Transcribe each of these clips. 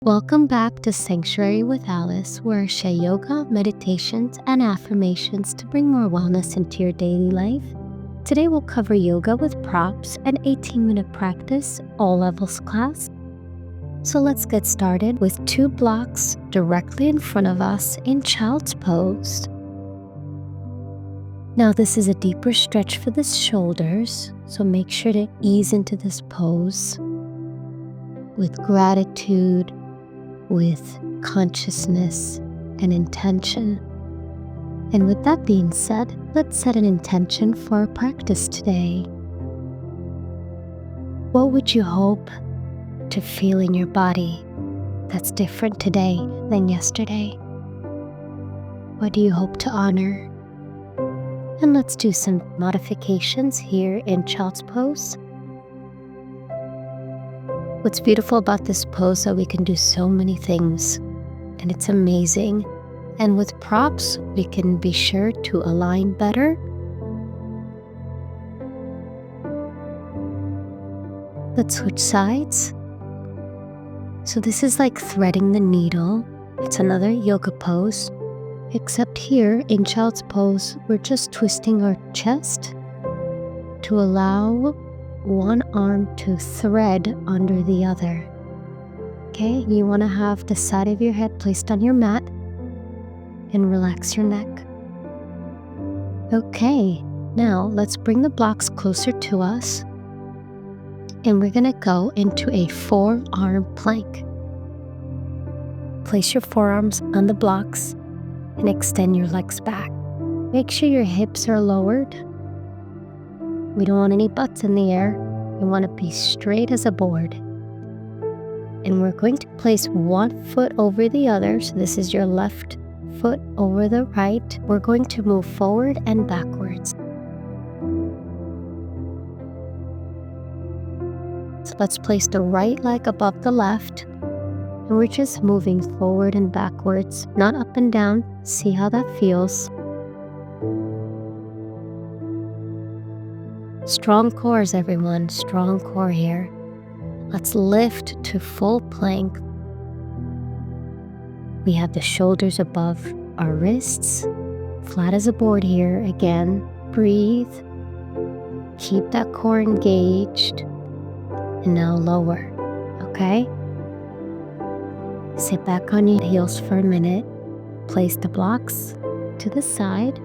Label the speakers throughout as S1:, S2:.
S1: Welcome back to Sanctuary with Alice, where I share yoga, meditations, and affirmations to bring more wellness into your daily life. Today we'll cover yoga with props, an 18-minute practice, all levels class. So let's get started with 2 blocks directly in front of us in child's pose. Now this is a deeper stretch for the shoulders, so make sure to ease into this pose with gratitude, with consciousness and intention. And with that being said, let's set an intention for our practice today. What would you hope to feel in your body that's different today than yesterday? What do you hope to honor? And let's do some modifications here in child's pose. What's beautiful about this pose is that we can do so many things, and it's amazing. And with props, we can be sure to align better. Let's switch sides. So this is like threading the needle. It's another yoga pose, except here in child's pose, we're just twisting our chest to allow one arm to thread under the other. Okay, you want to have the side of your head placed on your mat and relax your neck. Okay, now let's bring the blocks closer to us, and we're going to go into a forearm plank. Place your forearms on the blocks and extend your legs back. Make sure your hips are lowered. We don't want any butts in the air. We want to be straight as a board. And we're going to place one foot over the other. So this is your left foot over the right. We're going to move forward and backwards. So let's place the right leg above the left. And we're just moving forward and backwards, not up and down. See how that feels. Strong cores, everyone. Strong core here. Let's lift to full plank. We have the shoulders above our wrists. Flat as a board here. Again, breathe. Keep that core engaged. And now lower. Okay? Sit back on your heels for a minute. Place the blocks to the side.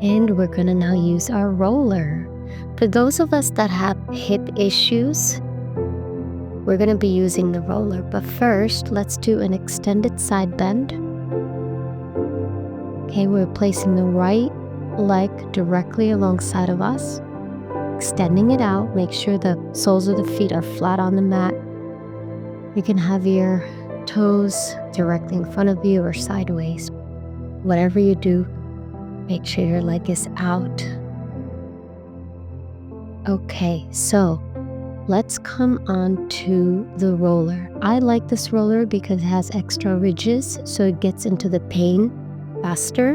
S1: And we're going to now use our roller. For those of us that have hip issues, we're going to be using the roller. But first, let's do an extended side bend. Okay, we're placing the right leg directly alongside of us, extending it out. Make sure the soles of the feet are flat on the mat. You can have your toes directly in front of you or sideways. Whatever you do, make sure your leg is out. Okay, so let's come on to the roller. I like this roller because it has extra ridges, so it gets into the pain faster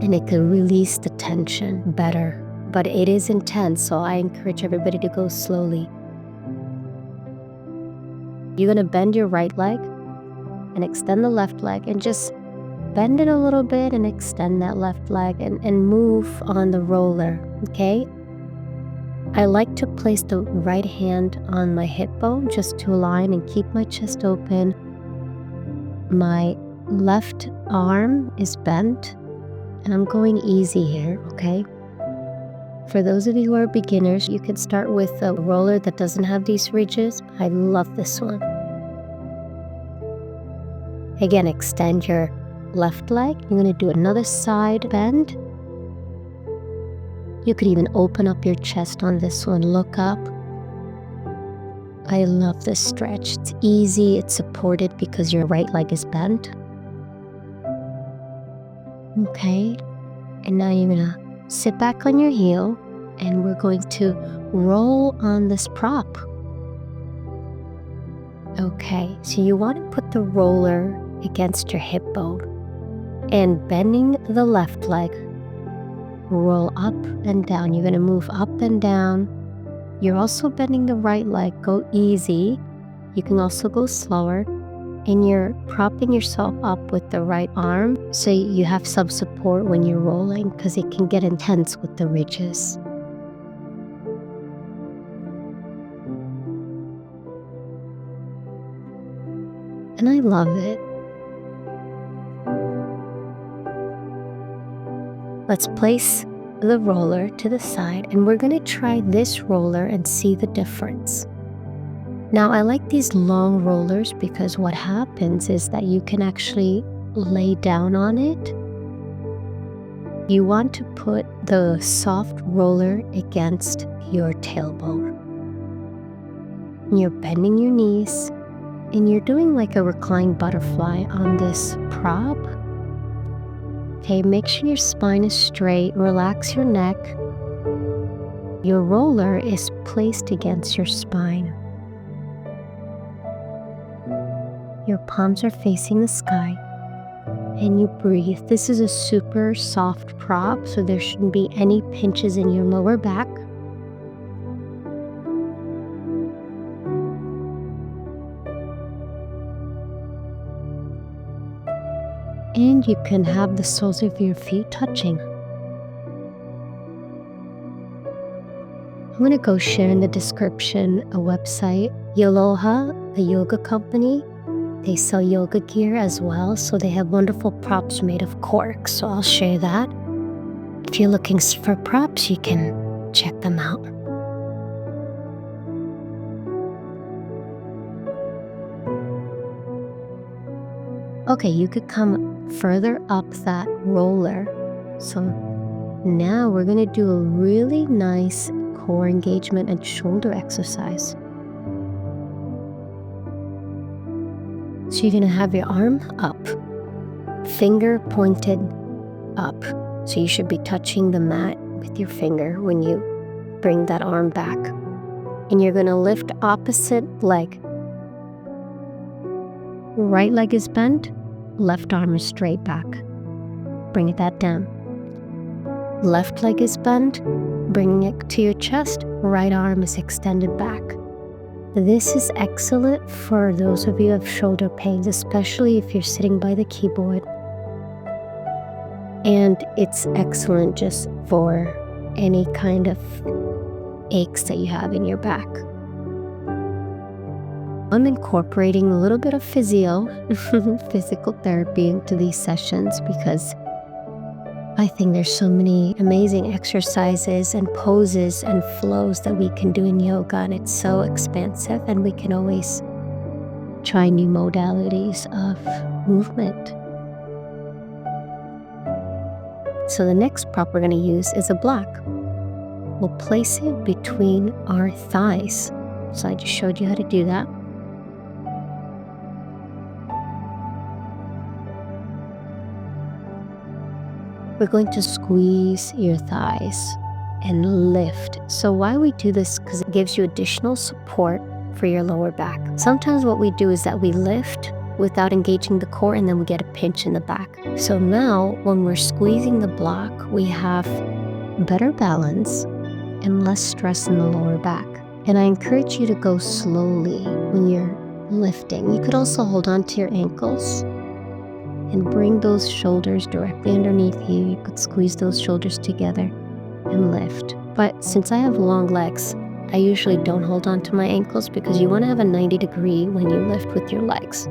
S1: and it can release the tension better. But it is intense, so I encourage everybody to go slowly. You're going to bend your right leg and extend the left leg and just bend it a little bit and extend that left leg and move on the roller, okay? I like to place the right hand on my hip bone just to align and keep my chest open. My left arm is bent and I'm going easy here, okay? For those of you who are beginners, you can start with a roller that doesn't have these ridges. I love this one. Again, extend your left leg. You're going to do another side bend. You could even open up your chest on this one. Look up. I love this stretch. It's easy. It's supported because your right leg is bent. Okay. And now you're going to sit back on your heel and we're going to roll on this prop. Okay. So you want to put the roller against your hip bone. And bending the left leg, roll up and down. You're going to move up and down You're also bending the right leg. Go easy. You can also go slower. And you're propping yourself up with the right arm so you have some support when you're rolling, because it can get intense with the ridges. And I love it. Let's place the roller to the side, and we're going to try this roller and see the difference. Now, I like these long rollers because what happens is that you can actually lay down on it. You want to put the soft roller against your tailbone. And you're bending your knees, and you're doing like a reclined butterfly on this prop. Okay, make sure your spine is straight, relax your neck. Your roller is placed against your spine. Your palms are facing the sky, and you breathe. This is a super soft prop, so there shouldn't be any pinches in your lower back. And you can have the soles of your feet touching. I'm going to go share in the description a website, Yaloha, the yoga company. They sell yoga gear as well, so they have wonderful props made of cork, so I'll share that. If you're looking for props, you can check them out. Okay, you could come further up that roller. So now we're going to do a really nice core engagement and shoulder exercise. So you're going to have your arm up, finger pointed up. So you should be touching the mat with your finger when you bring that arm back. And you're going to lift opposite leg. Right leg is bent, left arm is straight back. Bring that down. Left leg is bent, bringing it to your chest, right arm is extended back. This is excellent for those of you who have shoulder pains, especially if you're sitting by the keyboard. And it's excellent just for any kind of aches that you have in your back. I'm incorporating a little bit of physical therapy into these sessions because I think there's so many amazing exercises and poses and flows that we can do in yoga, and it's so expansive, and we can always try new modalities of movement. So the next prop we're going to use is a block. We'll place it between our thighs. So I just showed you how to do that. We're going to squeeze your thighs and lift. So why we do this, because it gives you additional support for your lower back. Sometimes what we do is that we lift without engaging the core, and then we get a pinch in the back. So now when we're squeezing the block, we have better balance and less stress in the lower back. And I encourage you to go slowly when you're lifting. You could also hold on to your ankles and bring those shoulders directly underneath you. You could squeeze those shoulders together and lift. But since I have long legs, I usually don't hold on to my ankles because you want to have a 90 degree when you lift with your legs.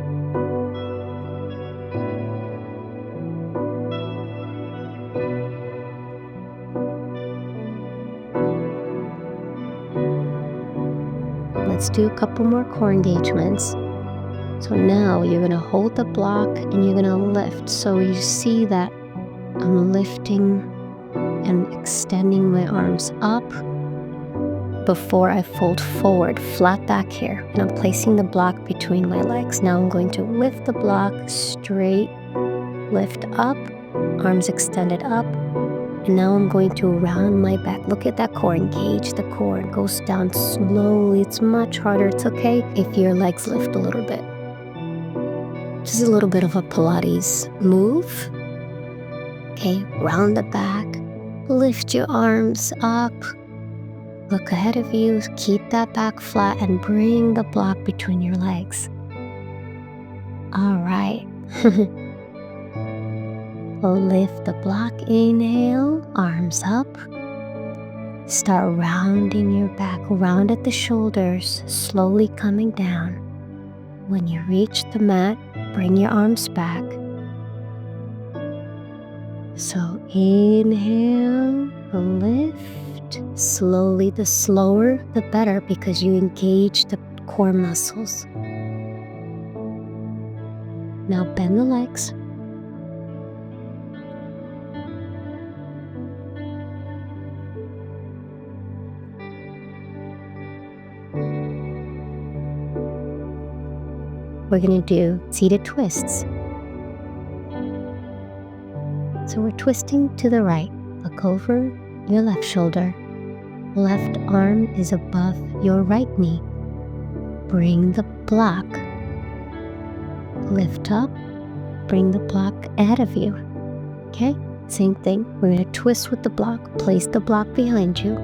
S1: Let's do a couple more core engagements. So now you're going to hold the block and you're going to lift. So you see that I'm lifting and extending my arms up before I fold forward, flat back here. And I'm placing the block between my legs. Now I'm going to lift the block straight, lift up, arms extended up. And now I'm going to round my back. Look at that core, engage the core. It goes down slowly. It's much harder. It's okay if your legs lift a little bit. This is a little bit of a Pilates move. Okay, round the back, lift your arms up, Look ahead of you, keep that back flat, and bring the block between your legs. All right. Lift the block, inhale, arms up. Start rounding your back, round at the shoulders, slowly coming down. When you reach the mat, bring your arms back. So inhale, lift. Slowly, the slower the better because you engage the core muscles. Now bend the legs. We're going to do seated twists. So we're twisting to the right. Look over your left shoulder. Left arm is above your right knee. Bring the block. Lift up. Bring the block ahead of you. Okay? Same thing. We're going to twist with the block. Place the block behind you.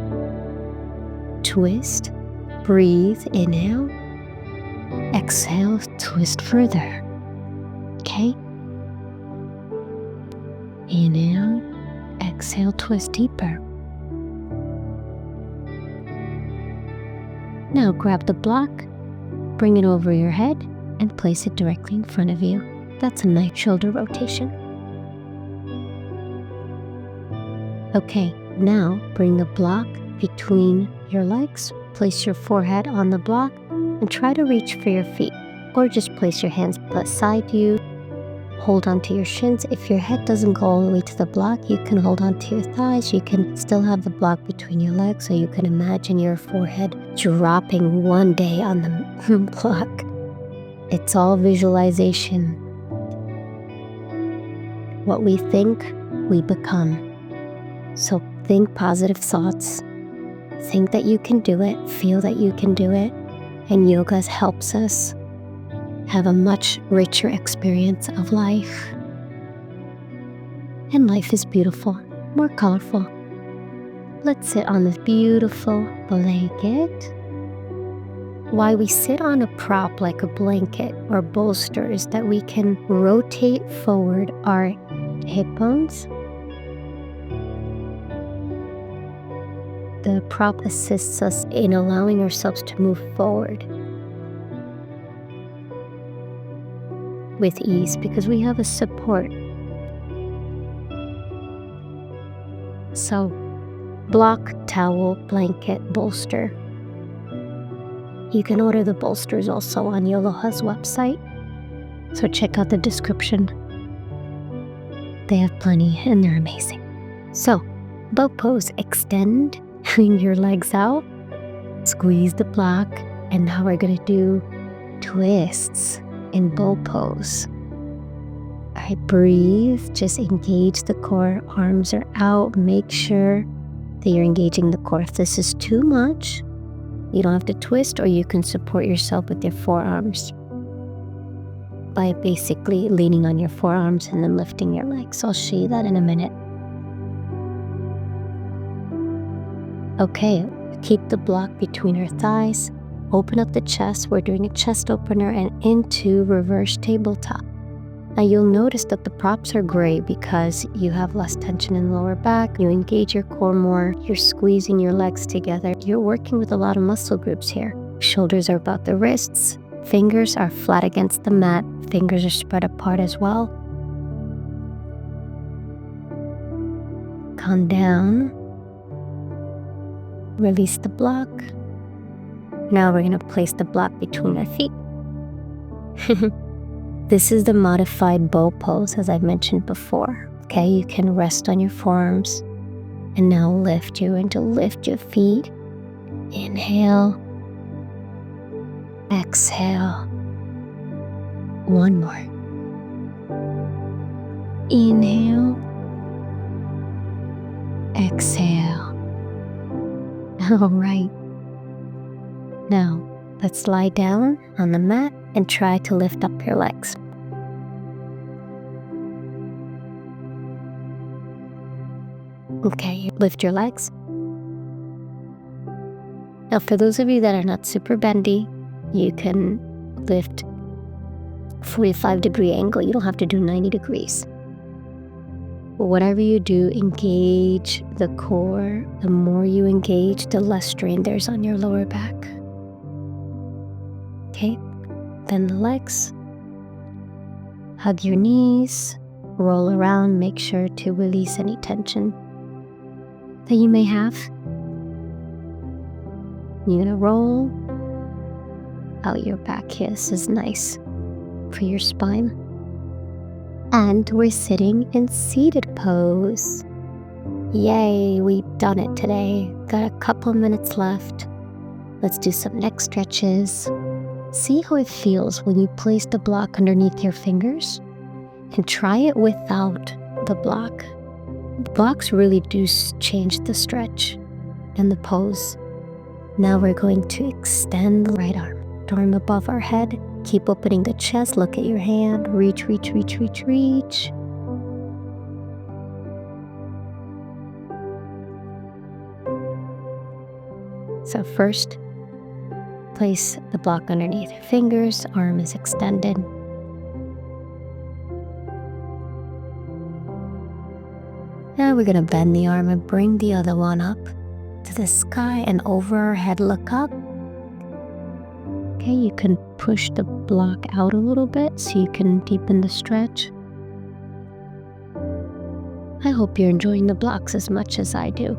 S1: Twist. Breathe. Inhale. Exhale. Twist further. Okay? Inhale. Exhale. Twist deeper. Now grab the block, bring it over your head, and place it directly in front of you. That's a nice shoulder rotation. Okay, now bring the block between your legs, place your forehead on the block, and try to reach for your feet. Or just place your hands beside you, hold onto your shins. If your head doesn't go all the way to the block, you can hold onto your thighs. You can still have the block between your legs, so you can imagine your forehead dropping one day on the block. It's all visualization. What we think, we become. So think positive thoughts. Think that you can do it. Feel that you can do it. And yoga helps us have a much richer experience of life. And life is beautiful, more colorful. Let's sit on this beautiful blanket. Why we sit on a prop like a blanket or bolster is that we can rotate forward our hip bones. The prop assists us in allowing ourselves to move forward with ease because we have a support. So, block, towel, blanket, bolster. You can order the bolsters also on Yoloha's website, so check out the description. They have plenty and they're amazing. So, boat pose, extend your legs out, squeeze the block, and now we're going to do twists in boat pose. All right, breathe, just engage the core, arms are out, make sure that you're engaging the core. If this is too much, you don't have to twist, or you can support yourself with your forearms by basically leaning on your forearms and then lifting your legs. I'll show you that in a minute. Okay, keep the block between your thighs. Open up the chest. We're doing a chest opener and into reverse tabletop. Now you'll notice that the props are gray because you have less tension in the lower back. You engage your core more. You're squeezing your legs together. You're working with a lot of muscle groups here. Shoulders are about the wrists. Fingers are flat against the mat. Fingers are spread apart as well. Calm down. Release the block. Now we're going to place the block between our feet. This is the modified bow pose, as I mentioned before. Okay, you can rest on your forearms. And now lift. You're going to lift your feet. Inhale. Exhale. One more. Inhale. Exhale. All right. Now, let's lie down on the mat and try to lift up your legs. Okay, lift your legs. Now, for those of you that are not super bendy, you can lift 45-degree angle. You don't have to do 90 degrees. But whatever you do, engage the core. The more you engage, the less strain there's on your lower back. Okay, then the legs. Hug your knees, roll around, make sure to release any tension that you may have. You're gonna roll out your back here. This is nice for your spine. And we're sitting in seated pose. Yay, we've done it today. Got a couple minutes left. Let's do some neck stretches. See how it feels when you place the block underneath your fingers, and try it without the block. Blocks really do change the stretch and the pose. Now we're going to extend the right arm above our head. Keep opening the chest, look at your hand, reach, reach, reach, reach, reach. So first, place the block underneath your fingers, arm is extended. Now we're gonna bend the arm and bring the other one up to the sky and over our head, look up. Okay, you can push the block out a little bit so you can deepen the stretch. I hope you're enjoying the blocks as much as I do.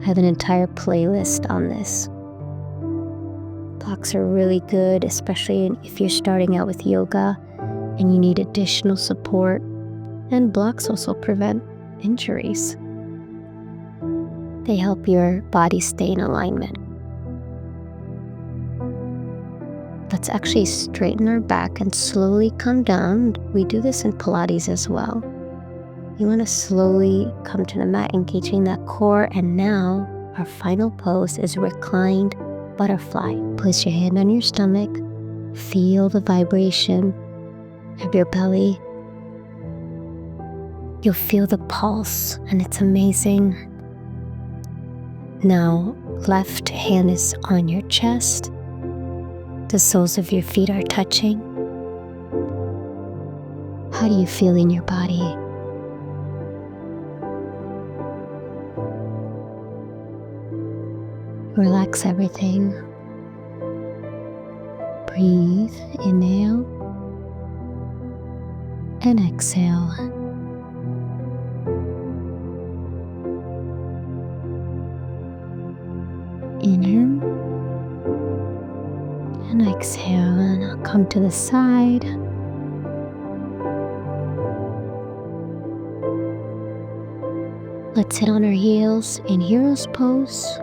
S1: I have an entire playlist on this. Blocks are really good, especially if you're starting out with yoga and you need additional support. And blocks also prevent injuries. They help your body stay in alignment. Let's actually straighten our back and slowly come down. We do this in Pilates as well. You want to slowly come to the mat, engaging that core. And now our final pose is reclined butterfly. Place your hand on your stomach. Feel the vibration of your belly. You'll feel the pulse, and it's amazing. Now, left hand is on your chest. The soles of your feet are touching. How do you feel in your body? Relax everything. Breathe, inhale, and exhale. Inhale and exhale, and I'll come to the side. Let's sit on our heels in hero's pose.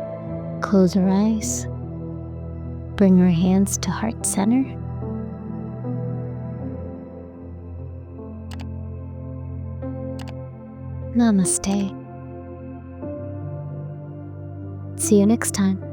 S1: Close our eyes. Bring our hands to heart center. Namaste. See you next time.